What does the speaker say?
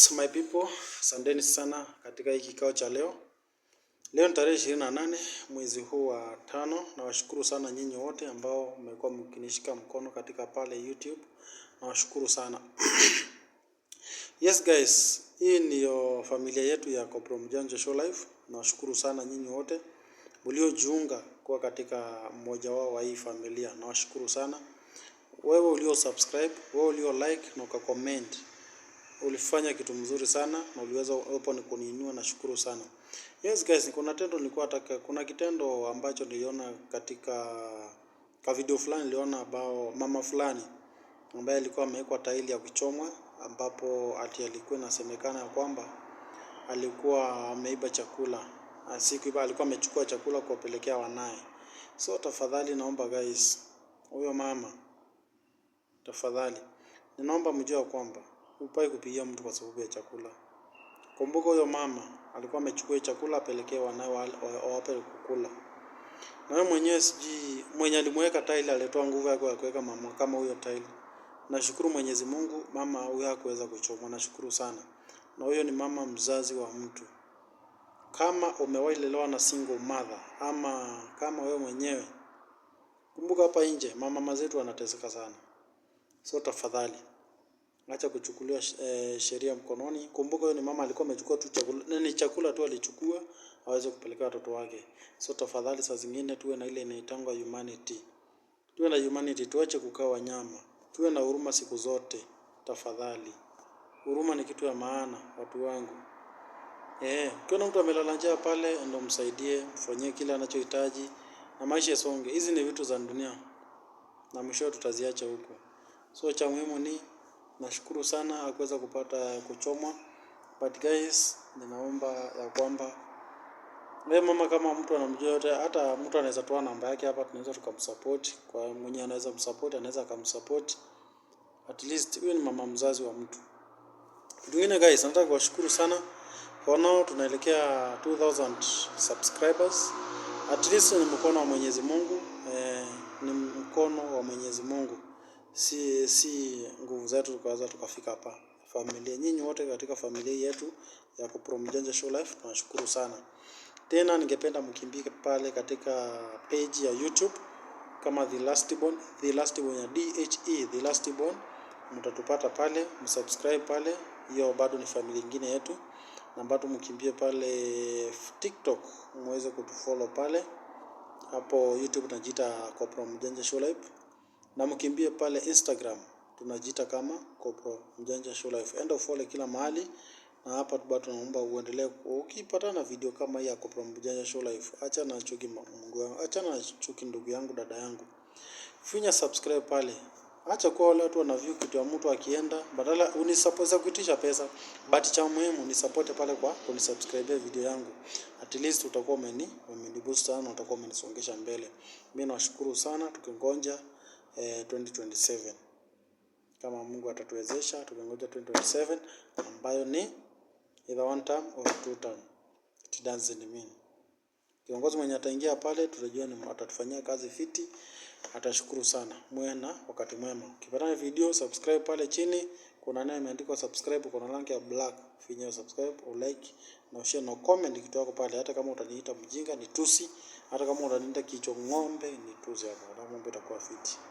Yes, my people, asanteni sana katika hii kikao cha leo. Leo ni tarehe 28 mwezi huu wa 5. Nawashukuru sana nyinyi wote ambao mmekuwa mkinishika mkono katika pale YouTube. Nawashukuru sana. Yes guys, hii ndiyo familia yetu ya Kopro Mjanja Show Life. Nawashukuru sana nyinyi wote mliojiunga kuwa katika mmoja wao wa hii familia. Nawashukuru sana. Wewe ulio subscribe, wewe ulio like na ukacomment. Ulifanya kitu mzuri sana na uliweza hapo ni kuniinua na shukuru sana. Yes guys, kuna kitendo ambacho niliona katika video fulani niliona ambao mama fulani ambaye alikuwa amewekwa taili ya kuchomwa ambapo alikuwa inasemekana ya kwamba alikuwa ameiba chakula. Sikuiba, alikuwa amechukua chakula kuwapelekea wanae. So tafadhali naomba guys, huyo mama tafadhali ninaomba mjue kwamba hufai kupigia mtu kwa sababu ya chakula. Kumbuka huyo mama alikuwa amechukua chakula apelekee wanae wape kukula. Na wewe mwenyewe siji mwenye alimweka tile alitoa nguvu yake ya kuweka mama kama huyo tile. Nashukuru Mwenyezi Mungu mama huyo hakuweza kuchomwa, nashukuru sana. Na huyo ni mama mzazi wa mtu. Kama umewahi lelewa na single mother ama kama wewe mwenyewe, kumbuka hapa nje mama zetu wanateseka sana. So tafadhali acha kuchukulia sheria mkononi. Kumbuka huyo ni mama alikuwa amechukua tu chakula. Ni chakula tu alichukua aweze kupelekea watoto wake. So tafadhali saa zingine tuwe na ile inaitangwa humanity. Tuwe na humanity, tuache kukaa wanyama. Tuwe na huruma siku zote. Tafadhali. Huruma ni kitu ya maana watu wangu. Ukiona mtu amelala njaa pale ndio msaidie, mfanyie kile anachohitaji na maisha yasonge. Hizi ni vitu za dunia na mwisho tutaziacha huko. So cha muhimu ni nashukuru sana hakuweza kupata kuchomwa. But guys, ninaomba ya kwamba wewe mama kama mtu anamjua yote, hata mtu anaweza toa namba yake hapa tunaweza tukamsupport. Kwa mwenye anaweza msupport anaweza akamsupport. At least huyo ni mama mzazi wa mtu. Kitu kingine guys, nataka kuwashukuru sana. For now tunaelekea 2000 subscribers. At least ni mkono wa Mwenyezi Mungu. Ni mkono wa Mwenyezi Mungu. Si nguvu zetu tukaweza tukafika hapa. Familia nyinyi wote katika familia yetu ya Kopro Mjanja Show Life tunashukuru sana. Tena ningependa mkimbie pale katika page ya YouTube kama The Last Born ya DHE The Last Born, mtatupata pale, msubscribe pale. Hiyo bado ni familia nyingine yetu. Na bado mkimbie pale TikTok muweze kutufollow pale. Hapo YouTube tunajiita Kopro Mjanja Show Life. Na mkimbie pale Instagram tunajiita kama Kopro Mjanja Show Life. Enda ufollow kila mahali. Na hapa bado tunaomba uendelee ukipata na video kama hii ya Kopro Mjanja Show Life. Acha na chuki Mungu wangu. Acha na chuki ndugu yangu, dada yangu. Finya subscribe pale. Acha kwa wale watu wana view kitu ya mtu akienda badala unisupport kuitisha pesa. But cha muhimu ni support pale kwa kunisubscribe video yangu. At least utakuwa umeniboost sana, utakuwa umenisongesha mbele. Mimi nawashukuru sana tukingoja 2027. Kama Mungu atatuwezesha tukingoja 2027 ambayo ni either one term or two term. It doesn't mean. Kiongozi mwenye ataingia pale tutajua ni atatufanyia kazi fiti. Atashukuru sana. Muwe na wakati mwema. Ukipata video subscribe pale chini. Kuna neno imeandikwa subscribe, kuna rangi ya black. Finya subscribe, like na share na comment kitu yako pale. Hata kama utaniita mjinga ni tusi, hata kama utaniita kichwa ng'ombe ni tusi hapo. Na mambo itakuwa fiti.